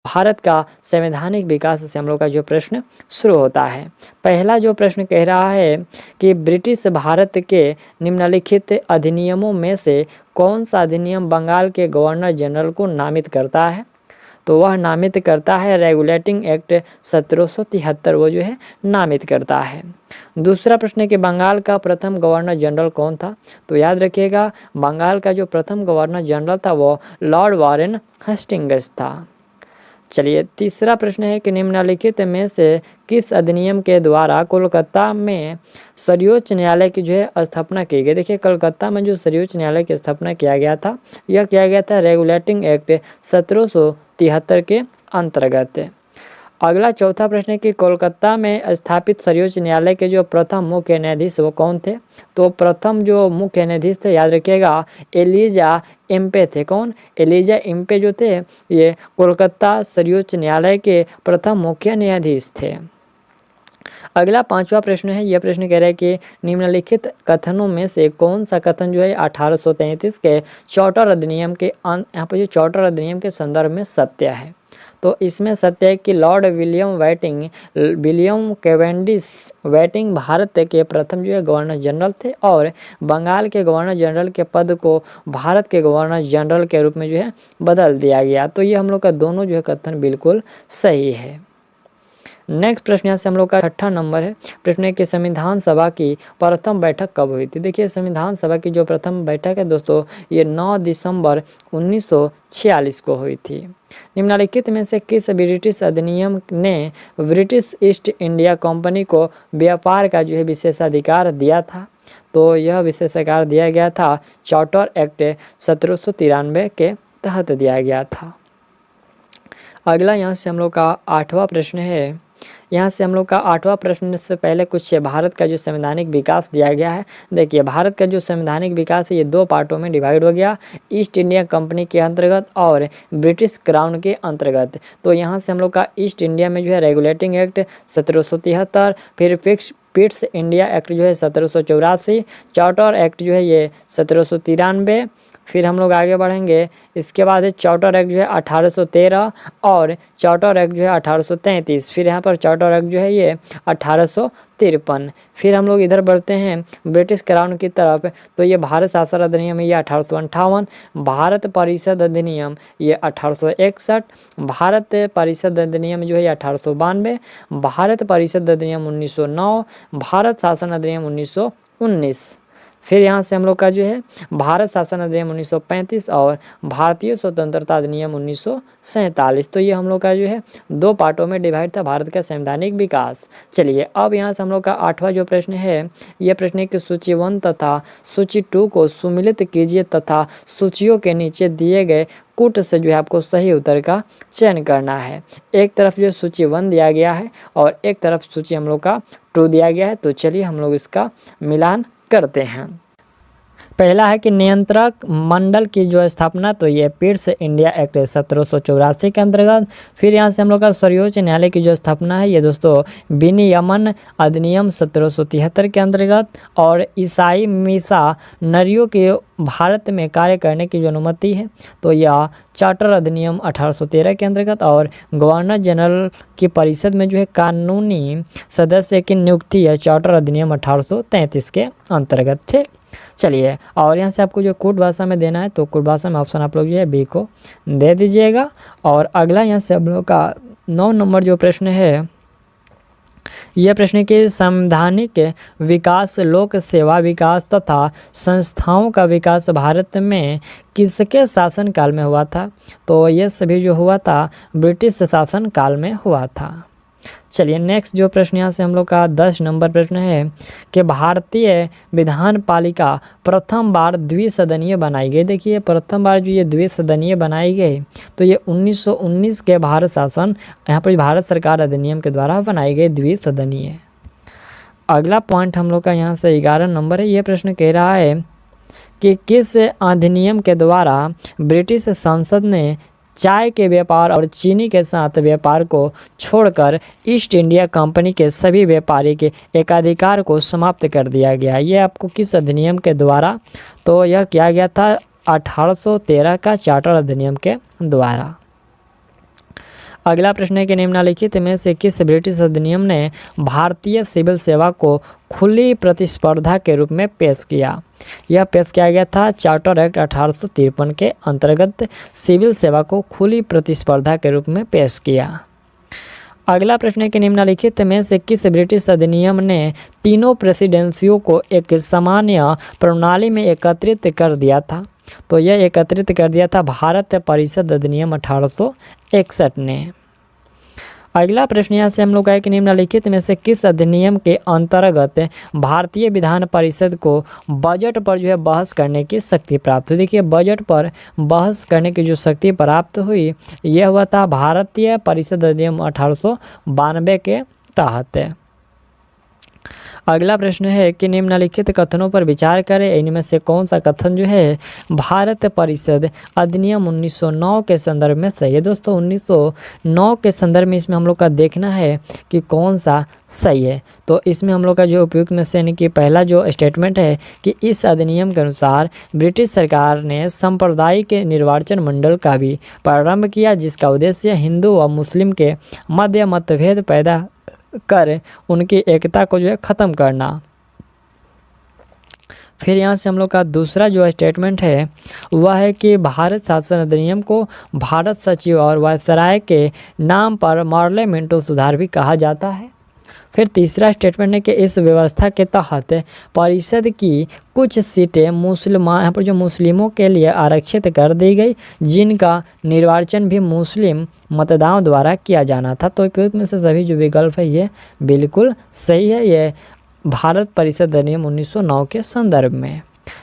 भारत का संवैधानिक विकास से हम लोग का जो प्रश्न शुरू होता है। पहला जो प्रश्न कह रहा है कि ब्रिटिश भारत के निम्नलिखित अधिनियमों में से कौन सा अधिनियम बंगाल के गवर्नर जनरल को नामित करता है? तो वह नामित करता है रेगुलेटिंग एक्ट 1773, वो जो है नामित करता है। दूसरा प्रश्न है कि बंगाल का प्रथम गवर्नर जनरल कौन था? तो याद रखिएगा, बंगाल का जो प्रथम गवर्नर जनरल था वो लॉर्ड वारेन हेस्टिंग्स था। चलिए, तीसरा प्रश्न है कि निम्नलिखित में से किस अधिनियम के द्वारा कोलकाता में सर्वोच्च न्यायालय की जो है स्थापना की गई? देखिए, कलकत्ता में जो सर्वोच्च न्यायालय की स्थापना किया गया था, यह किया गया था रेगुलेटिंग एक्ट 1773 के अंतर्गत। अगला चौथा प्रश्न है कि कोलकाता में स्थापित सर्वोच्च न्यायालय के जो प्रथम मुख्य न्यायाधीश वो कौन थे? तो प्रथम जो मुख्य न्यायाधीश थे, याद रखिएगा, एलिजा एम्पे थे। कौन? एलिजा एम्पे जो थे ये कोलकाता सर्वोच्च न्यायालय के प्रथम मुख्य न्यायाधीश थे। अगला पांचवा प्रश्न है, यह प्रश्न कह रहा है कि निम्नलिखित कथनों में से कौन सा कथन जो है 1833 के चार्टर अधिनियम के यहाँ पर जो चार्टर अधिनियम के संदर्भ में सत्य है? तो इसमें सत्य है कि Lord William Cavendish waiting Bharat के प्रथम जो है गवर्नर जनरल थे और बंगाल के गवर्नर जनरल के पद को भारत के गवर्नर जनरल के रूप में जो है बदल दिया गया। तो ये हम लोग का दोनों जो है कथन बिल्कुल सही है। नेक्स्ट प्रश्न यहाँ से हम लोग का 6ठा नंबर है। प्रश्न है कि संविधान सभा की प्रथम बैठक कब हुई थी? देखिए, संविधान सभा की जो प्रथम बैठक है दोस्तों, ये 9 दिसंबर 1946 को हुई थी। निम्नलिखित में से किस ब्रिटिश अधिनियम ने ब्रिटिश ईस्ट इंडिया कंपनी को व्यापार का जो है विशेषाधिकार दिया था? तो यह विशेषाधिकार दिया गया था चार्टर एक्ट 1793 के तहत दिया गया था। अगला यहाँ से हम लोग का 8वां प्रश्न है। यहाँ से हम लोग का 8वां प्रश्न से पहले कुछ भारत का जो संवैधानिक विकास दिया गया है। देखिए, भारत का जो संवैधानिक विकास है ये 2 पार्टों में डिवाइड हो गया, ईस्ट इंडिया कंपनी के अंतर्गत और ब्रिटिश क्राउन के अंतर्गत। तो यहाँ से हम लोग का ईस्ट इंडिया में जो है रेगुलेटिंग एक्ट 1773, फिर पिट्स इंडिया एक्ट जो है 1784, चार्टर एक्ट जो है ये 1793, फिर हम लोग आगे बढ़ेंगे। इसके बाद है चार्टर एक्ट जो है 1813 और चार्टर एक्ट जो है 1833, फिर यहाँ पर चार्टर एक्ट जो है ये 1853। फिर हम लोग इधर बढ़ते हैं ब्रिटिश क्राउन की तरफ, तो ये भारत शासन अधिनियम ये 1858, भारत परिषद अधिनियम ये 1861, भारत परिषद अधिनियम जो है 1892, भारत परिषद अधिनियम 1909, भारत शासन अधिनियम 1919। फिर यहाँ से हम लोग का जो है भारत शासन अधिनियम 1935 और भारतीय स्वतंत्रता अधिनियम 1947। तो ये हम लोग का जो है 2 पार्टों में डिवाइड था भारत का संवैधानिक विकास। चलिए, अब यहाँ से हम लोग का 8वां जो प्रश्न है, यह प्रश्न है कि सूची 1 तथा सूची 2 को सुमिलित कीजिए तथा सूचियों के नीचे दिए गए कूट से जो है आपको सही उत्तर का चयन करना है। एक तरफ जो सूची 1 दिया गया है और एक तरफ सूची हम लोग का 2 दिया गया है। तो चलिए हम लोग इसका मिलान करते हैं। पहला है कि नियंत्रक मंडल की जो स्थापना, तो ये पिट्स इंडिया एक्ट 1784 के अंतर्गत। फिर यहाँ से हम लोग का सर्वोच्च न्यायालय की जो स्थापना है ये दोस्तों विनियमन अधिनियम 1773 के अंतर्गत, और ईसाई मिशनरियों के भारत में कार्य करने की जो अनुमति है तो यह चार्टर अधिनियम 1813 के अंतर्गत, और गवर्नर जनरल की परिषद में जो है कानूनी सदस्य की नियुक्ति है चार्टर अधिनियम 1833 के अंतर्गत। ठीक, चलिए, और यहाँ से आपको जो कूट भाषा में देना है तो कूट भाषा में ऑप्शन आप लोग जो है बी को दे दीजिएगा। और अगला यहाँ से हम लोग का 9 नंबर जो प्रश्न है, यह प्रश्न के संवैधानिक विकास, लोक सेवा विकास तथा संस्थाओं का विकास भारत में किसके शासन काल में हुआ था? तो ये सभी जो हुआ था ब्रिटिश शासन काल में हुआ था। चलिए, नेक्स्ट जो प्रश्न यहाँ से हम लोग का 10 नंबर प्रश्न है कि भारतीय विधान पालिका प्रथम बार द्विसदनीय बनाई गई। देखिए, प्रथम बार जो ये द्विसदनीय बनाई गई तो ये 1919 के भारत शासन, यहाँ पर भारत सरकार अधिनियम के द्वारा बनाई गई द्विसदनीय। अगला पॉइंट हम लोग का यहाँ से 11 नंबर है। ये प्रश्न कह रहा है कि किस अधिनियम के द्वारा ब्रिटिश संसद ने चाय के व्यापार और चीनी के साथ व्यापार को छोड़कर ईस्ट इंडिया कंपनी के सभी व्यापारिक एकाधिकार को समाप्त कर दिया गया? ये आपको किस अधिनियम के द्वारा? तो यह किया गया था 1813 का चार्टर अधिनियम के द्वारा। अगला प्रश्न है कि निम्नलिखित में से किस ब्रिटिश अधिनियम ने भारतीय सिविल सेवा को खुली प्रतिस्पर्धा के रूप में पेश किया? यह पेश किया गया था चार्टर एक्ट 1853 के अंतर्गत सिविल सेवा को खुली प्रतिस्पर्धा के रूप में पेश किया। अगला प्रश्न है कि निम्नलिखित में से किस ब्रिटिश अधिनियम ने तीनों प्रेसिडेंसियों को एक सामान्य प्रणाली में एकत्रित कर दिया था? तो यह एकत्रित कर दिया था भारत परिषद अधिनियम 1861 ने। अगला प्रश्न यहाँ से हम लोग है कि निम्नलिखित में से किस अधिनियम के अंतर्गत भारतीय विधान परिषद को बजट पर जो है बहस करने की शक्ति प्राप्त हुई? देखिए, बजट पर बहस करने की जो शक्ति प्राप्त हुई यह हुआ था भारतीय परिषद अधिनियम 1892 के तहत। अगला प्रश्न है कि निम्नलिखित कथनों पर विचार करें, इनमें से कौन सा कथन जो है भारत परिषद अधिनियम 1909 के संदर्भ में सही है? दोस्तों 1909 के संदर्भ में इसमें हम लोग का देखना है कि कौन सा सही है। तो इसमें हम लोग का जो उपयुक्त में से यानी कि पहला जो स्टेटमेंट है कि इस अधिनियम के अनुसार ब्रिटिश सरकार ने सांप्रदायिक निर्वाचन मंडल का भी प्रारंभ किया, जिसका उद्देश्य हिंदू व मुस्लिम के मध्य मतभेद पैदा कर उनकी एकता को जो है ख़त्म करना। फिर यहाँ से हम लोग का दूसरा जो स्टेटमेंट है वह है कि भारत शासन अधिनियम को भारत सचिव और वायसराय के नाम पर पार्लियामेंटो सुधार भी कहा जाता है। फिर तीसरा स्टेटमेंट है कि इस व्यवस्था के तहत परिषद की कुछ सीटें यहाँ पर जो मुस्लिमों के लिए आरक्षित कर दी गई, जिनका निर्वाचन भी मुस्लिम मतदाताओं द्वारा किया जाना था। तो उपयुक्त में से सभी जो विकल्प है ये बिल्कुल सही है, ये भारत परिषद अधिनियम 1909 के संदर्भ में।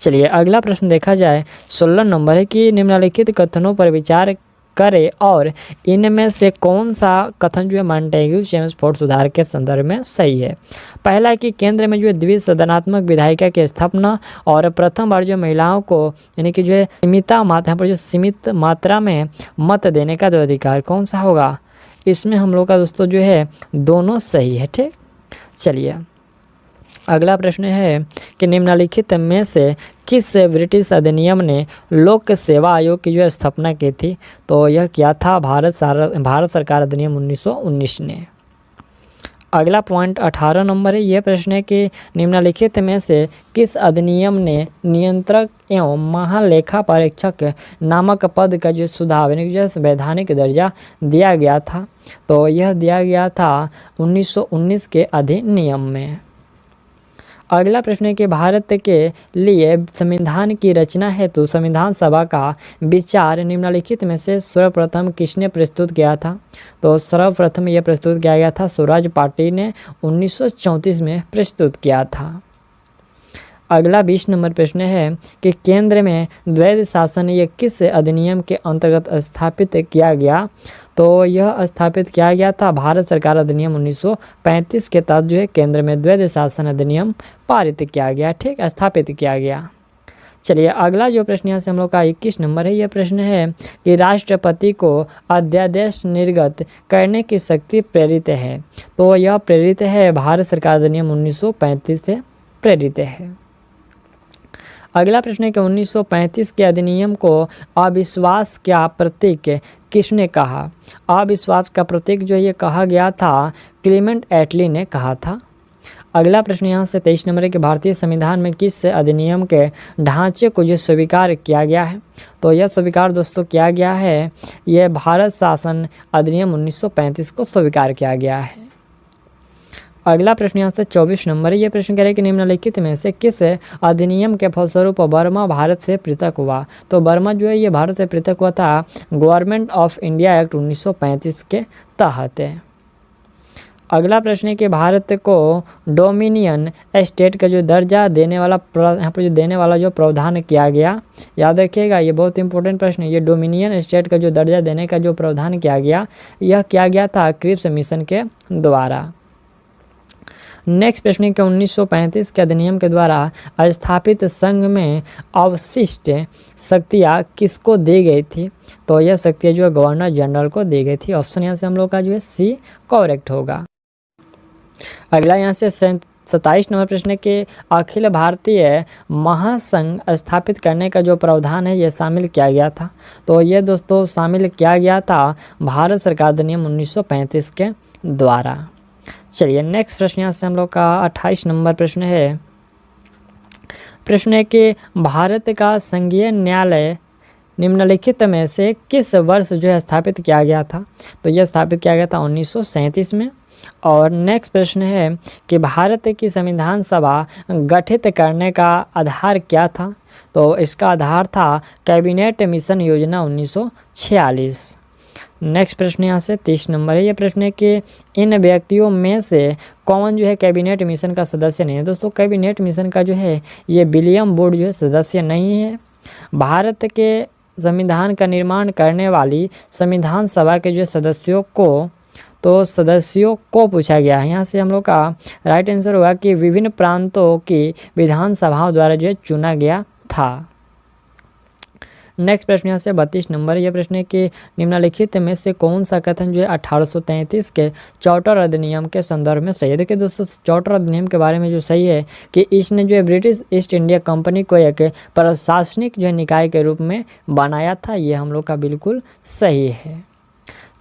चलिए अगला प्रश्न देखा जाए, 16 नंबर है कि निम्नलिखित कथनों पर विचार करें और इनमें से कौन सा कथन जो है मॉन्टेग्यू चेम्सफोर्ड सुधार के संदर्भ में सही है? पहला है कि केंद्र में जो है द्विसदनात्मक विधायिका की स्थापना और प्रथम बार जो महिलाओं को यानी कि जो है सीमित मात्रा में मत देने का जो अधिकार कौन सा होगा? इसमें हम लोग का दोस्तों जो है दोनों सही है। ठीक, चलिए अगला प्रश्न है कि निम्नलिखित में से किस ब्रिटिश अधिनियम ने लोक सेवा आयोग की जो स्थापना की थी? तो यह क्या था? भारत सरकार अधिनियम 1919 ने। अगला पॉइंट 18 नंबर है, यह प्रश्न है कि निम्नलिखित में से किस अधिनियम ने नियंत्रक एवं महालेखा परीक्षक नामक पद का जो सुधार यानी जो संवैधानिक दर्जा दिया गया था? तो यह दिया गया था 1919 के अधिनियम में। अगला प्रश्न है कि भारत के लिए संविधान की रचना हेतु संविधान सभा का विचार निम्नलिखित में से सर्वप्रथम किसने प्रस्तुत किया था? तो सर्वप्रथम यह प्रस्तुत किया गया था स्वराज पार्टी ने 1934 में प्रस्तुत किया था। अगला 20 नंबर प्रश्न है कि केंद्र में द्वैध शासन ये किस अधिनियम के अंतर्गत स्थापित किया गया? तो यह स्थापित किया गया था भारत सरकार अधिनियम 1935 के तहत जो है केंद्र में द्वैध शासन अधिनियम पारित किया गया। ठीक, स्थापित किया गया। चलिए अगला जो प्रश्न यहाँ से हम लोग का 21 नंबर है, यह प्रश्न है कि राष्ट्रपति को अध्यादेश निर्गत करने की शक्ति प्रेरित है? तो यह प्रेरित है भारत सरकार अधिनियम 1935 से प्रेरित है। अगला प्रश्न है कि 1935 के अधिनियम को अविश्वास का प्रतीक किसने कहा? अविश्वास का प्रतीक जो ये कहा गया था क्लीमेंट एटली ने कहा था। अगला प्रश्न यहाँ से 23 नंबर है कि भारतीय संविधान में किस अधिनियम के ढांचे को जो स्वीकार किया गया है? तो यह स्वीकार दोस्तों किया गया है, यह भारत शासन अधिनियम 1935 को स्वीकार किया गया है। अगला प्रश्न यहाँ से 24 नंबर है, यह प्रश्न कह रहे हैं कि निम्नलिखित में से किस अधिनियम के फलस्वरूप बर्मा भारत से पृथक हुआ? तो बर्मा जो है ये भारत से पृथक हुआ था गवर्नमेंट ऑफ इंडिया एक्ट 1935 के तहत है। अगला प्रश्न है कि भारत को डोमिनियन स्टेट का जो दर्जा देने वाला यहाँ पर जो देने वाला जो प्रावधान किया गया, याद रखिएगा ये बहुत इंपॉर्टेंट प्रश्न है। ये डोमिनियन स्टेट का जो दर्जा देने का जो प्रावधान किया गया, यह किया गया था क्रिप्स मिशन के द्वारा। नेक्स्ट प्रश्न है कि 1935 के अधिनियम के द्वारा स्थापित संघ में अवशिष्ट शक्तियाँ किसको दी गई थी? तो यह शक्तियाँ जो है गवर्नर जनरल को दी गई थी। ऑप्शन यहाँ से हम लोग का जो है सी करेक्ट होगा। अगला यहाँ से 27 नंबर प्रश्न है कि अखिल भारतीय महासंघ स्थापित करने का जो प्रावधान है ये शामिल किया गया था। तो ये दोस्तों शामिल किया गया था भारत सरकार अधिनियम 1935 के द्वारा। चलिए नेक्स्ट प्रश्न यहाँ से हम लोग का 28 नंबर प्रश्न है। प्रश्न है कि भारत का संघीय न्यायालय निम्नलिखित में से किस वर्ष जो है स्थापित किया गया था। तो यह स्थापित किया गया था 1937 में। और नेक्स्ट प्रश्न है कि भारत की संविधान सभा गठित करने का आधार क्या था। तो इसका आधार था कैबिनेट मिशन योजना 1946। नेक्स्ट प्रश्न यहाँ से 30 नंबर है। यह प्रश्न है कि इन व्यक्तियों में से कौन जो है कैबिनेट मिशन का सदस्य नहीं है। दोस्तों कैबिनेट मिशन का जो है ये विलियम वुड जो है सदस्य नहीं है। भारत के संविधान का निर्माण करने वाली संविधान सभा के जो सदस्यों को पूछा गया है। यहाँ से हम लोग का राइट आंसर होगा कि विभिन्न प्रांतों की विधानसभाओं द्वारा जो है चुना गया था। नेक्स्ट प्रश्न यहाँ से 32 नंबर। यह प्रश्न है कि निम्नलिखित में से कौन सा कथन जो है 1833 के चार्टर अधिनियम के संदर्भ में सही है। देखिए दोस्तों चार्टर अधिनियम के बारे में जो सही है कि इसने जो है ब्रिटिश ईस्ट इंडिया कंपनी को एक प्रशासनिक जो है निकाय के रूप में बनाया था। ये हम लोग का बिल्कुल सही है।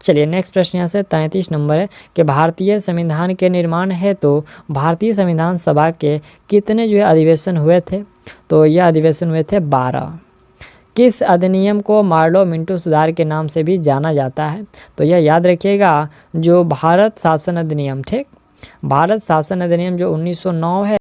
चलिए नेक्स्ट प्रश्न यहाँ से 33 नंबर है कि भारतीय संविधान के निर्माण हेतु भारतीय संविधान सभा के कितने जो है अधिवेशन हुए थे। तो यह अधिवेशन हुए थे 12। किस अधिनियम को मार्लो मिंटो सुधार के नाम से भी जाना जाता है। तो यह याद रखिएगा जो भारत शासन अधिनियम, ठीक, भारत शासन अधिनियम जो 1909 है